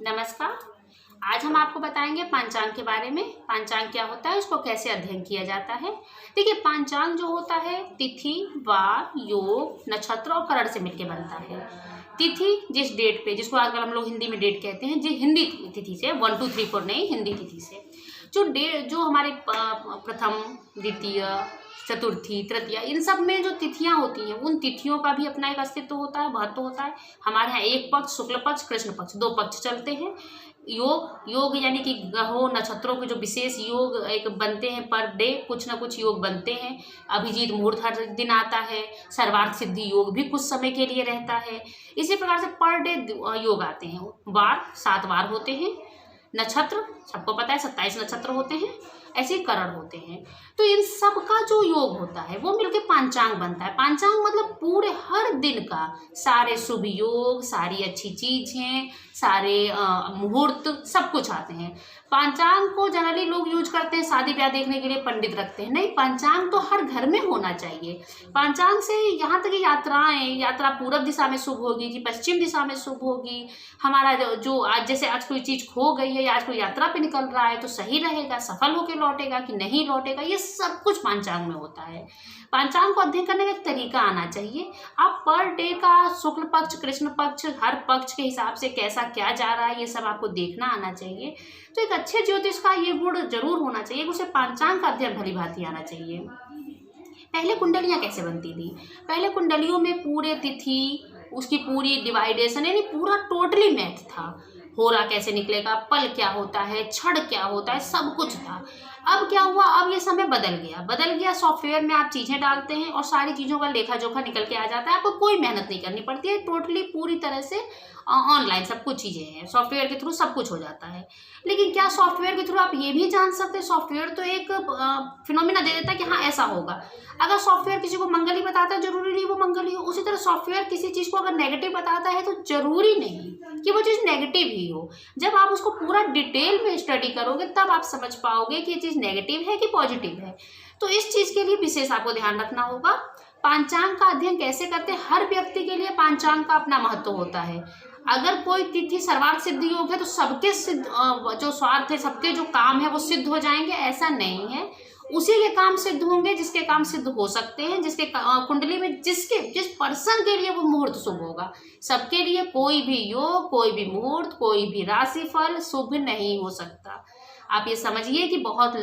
नमस्कार। आज हम आपको बताएंगे पंचांग के बारे में। पंचांग क्या होता है, उसको कैसे अध्ययन किया जाता है। देखिए, पंचांग जो होता है तिथि, वार, योग, नक्षत्र और करण से मिलकर बनता है। तिथि जिस डेट पे, जिसको आजकल हम लोग हिंदी में डेट कहते हैं, जी हिंदी तिथि से 1 2 3 4 नहीं, हिंदी तिथि से जो हमारे प्रथम, द्वितीय, चतुर्थी, तृतीया, इन सब में जो तिथियां होती हैं, उन तिथियों का भी अपना एक अस्तित्व होता है, महत्व होता है। हमारे यहाँ एक पक्ष, शुक्ल पक्ष, कृष्ण पक्ष, 2 पक्ष चलते हैं। योग यानी कि ग्रहों, नक्षत्रों के जो विशेष योग एक बनते हैं, पर डे कुछ ना कुछ योग बनते हैं। अभिजीत मुहूर्त हर दिन आता है। सर्वार्थ सिद्धि योग भी कुछ समय के लिए रहता है। इसी प्रकार से पर डे योग आते हैं। वार 7 वार होते हैं। नक्षत्र सबको पता है 27 नक्षत्र होते हैं। ऐसे करण होते हैं। तो इन सब का जो योग होता है वो मिलके पंचांग बनता है। पंचांग मतलब पूरे हर दिन का सारे शुभ योग, सारी अच्छी चीजें, सारे मुहूर्त, सब कुछ आते हैं। पंचांग को जनरली लोग यूज करते हैं शादी ब्याह देखने के लिए, पंडित रखते हैं। नहीं, पंचांग तो हर घर में होना चाहिए। पंचांग से यहाँ तक कि यात्रा पूर्व दिशा में शुभ होगी कि पश्चिम दिशा में शुभ होगी। हमारा जो आज, जैसे आज कोई चीज खो गई है या आज कोई यात्रा पे निकल रहा है तो सही रहेगा, सफल होकर लौटेगा कि नहीं लौटेगा, ये सब कुछ पंचांग में होता है। पंचांग को अध्ययन करने का एक तरीका आना चाहिए। आप पर डे का शुक्ल पक्ष, कृष्ण पक्ष, हर पक्ष के हिसाब से कैसा क्या जा रहा है, ये सब आपको देखना आना चाहिए। तो एक अच्छे ज्योतिष का ये गुण जरूर होना चाहिए, उसे पंचांग का अध्ययन भली भांति आना चाहिए। पहले कुंडलियां कैसे बनती थी? पहले कुंडलियों में पूरे तिथि, उसकी पूरी डिवाइडेशन, यानी पूरा टोटली मैथ था। होरा कैसे निकलेगा, पल क्या होता है, क्षण क्या होता है, सब कुछ था। अब क्या हुआ, अब ये समय बदल गया। सॉफ्टवेयर में आप चीजें डालते हैं और सारी चीजों का लेखा जोखा निकल के आ जाता है। आपको कोई मेहनत नहीं करनी पड़ती है। टोटली पूरी तरह से ऑनलाइन सब कुछ चीजें हैं। सॉफ्टवेयर के थ्रू सब कुछ हो जाता है। लेकिन क्या सॉफ्टवेयर के थ्रू आप ये भी जान सकते हैं? सॉफ्टवेयर तो एक फिनोमिना दे देता है कि हाँ ऐसा होगा। अगर सॉफ्टवेयर किसी को मंगल ही बताता है, जरूरी नहीं वो मंगल ही हो। उसी तरह सॉफ्टवेयर किसी चीज को अगर नेगेटिव बताता है तो जरूरी नहीं कि वो चीज नेगेटिव ही हो। जब आप उसको पूरा डिटेल में स्टडी करोगे तब आप समझ पाओगे कि ये चीज नेगेटिव है कि पॉजिटिव है। तो इस चीज के लिए विशेष आपको ध्यान रखना होगा। पंचांग का अध्ययन कैसे करते हैं? हर व्यक्ति के लिए पंचांग का अपना महत्व होता है। अगर कोई तिथि सर्वार्थ सिद्धि योग है तो सबके सिद्ध, जो स्वार्थ है, सबके जो काम है वो सिद्ध हो जाएंगे, ऐसा नहीं है। उसी के काम सिद्ध होंगे जिसके काम सिद्ध हो सकते हैं, जिसके कुंडली में जिस पर्सन के लिए वो मुहूर्त शुभ होगा। सबके लिए कोई भी योग, कोई भी मुहूर्त, कोई भी राशिफल शुभ नहीं हो सकता। आप ये समझिए कि बहुत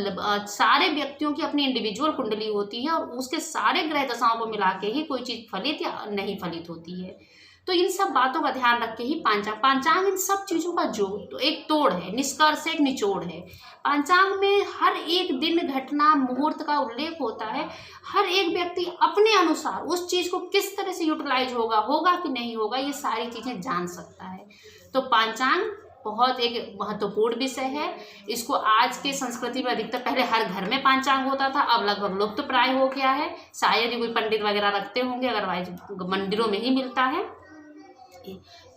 सारे व्यक्तियों की अपनी इंडिविजुअल कुंडली होती है और उसके सारे ग्रह दशाओं को मिला के ही कोई चीज फलित या नहीं फलित होती है। तो इन सब बातों का ध्यान रख के ही पंचांग इन सब चीजों का जो तो एक तोड़ है, निष्कर्ष एक निचोड़ है। पंचांग में हर एक दिन, घटना, मुहूर्त का उल्लेख होता है। हर एक व्यक्ति अपने अनुसार उस चीज को किस तरह से यूटिलाइज होगा कि नहीं होगा, ये सारी चीजें जान सकता है। तो पंचांग बहुत एक महत्वपूर्ण विषय है। इसको आज के संस्कृति में अधिकतर, पहले हर घर में पंचांग होता था, अब लगभग लुप्त प्राय हो गया है। शायद ही कोई पंडित वगैरह रखते होंगे, अदरवाइज मंदिरों में ही मिलता है।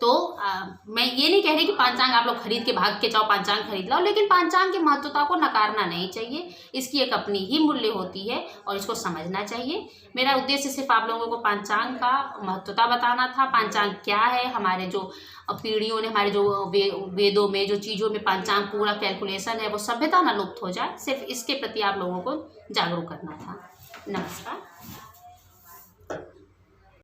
तो मैं ये नहीं कह रही कि पंचांग आप लोग खरीद के भाग के जाओ, पंचांग खरीद लाओ, लेकिन पंचांग की महत्वता को नकारना नहीं चाहिए। इसकी एक अपनी ही मूल्य होती है और इसको समझना चाहिए। मेरा उद्देश्य सिर्फ आप लोगों को पंचांग का महत्वता बताना था। पंचांग क्या है, हमारे जो पीढ़ियों ने, हमारे जो वेदों में जो चीज़ों में पंचांग पूरा कैलकुलेशन है वो सभ्यता न लुप्त हो जाए, सिर्फ इसके प्रति आप लोगों को जागरूक करना था। नमस्कार।